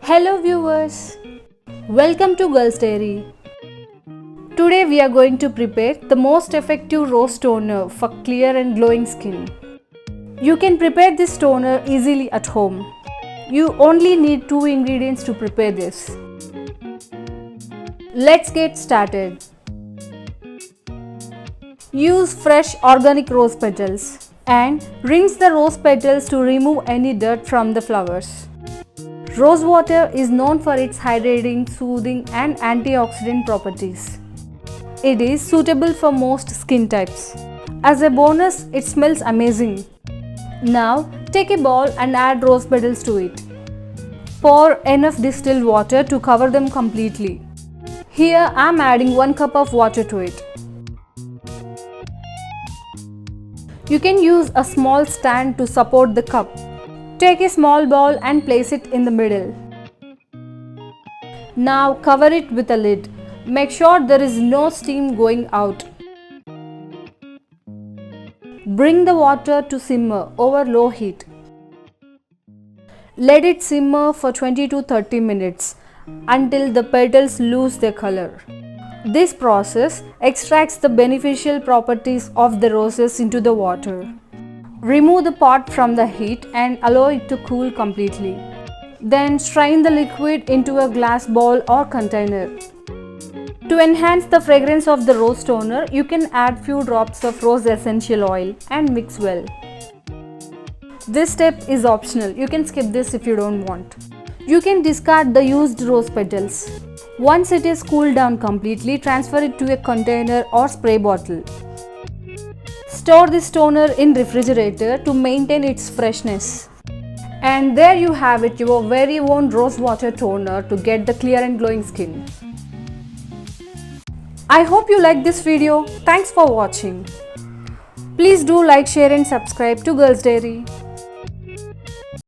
Hello viewers, welcome to Girls Dairy. Today we are going to prepare the most effective rose toner for clear and glowing skin. You can prepare this toner easily at home. You only need 2 ingredients to prepare this. Let's get started. Use fresh organic rose petals and rinse the rose petals to remove any dirt from the flowers. Rose water is known for its hydrating, soothing and antioxidant properties. It is suitable for most skin types. As a bonus, it smells amazing. Now, take a bowl and add rose petals to it. Pour enough distilled water to cover them completely. Here I am adding 1 cup of water to it. You can use a small stand to support the cup. Take a small bowl and place it in the middle. Now cover it with a lid. Make sure there is no steam going out. Bring the water to simmer over low heat. Let it simmer for 20 to 30 minutes until the petals lose their color. This process extracts the beneficial properties of the roses into the water. Remove the pot from the heat and allow it to cool completely. Then strain the liquid into a glass bowl or container. To enhance the fragrance of the rose toner, you can add few drops of rose essential oil and mix well. This step is optional. You can skip this if you don't want. You can discard the used rose petals. Once it is cooled down completely, transfer it to a container or spray bottle. Store this toner in refrigerator to maintain its freshness. And there you have it, your very own rose water toner to get the clear and glowing skin. I hope you liked this video. Thanks for watching. Please do like, share and subscribe to Girls Dairy.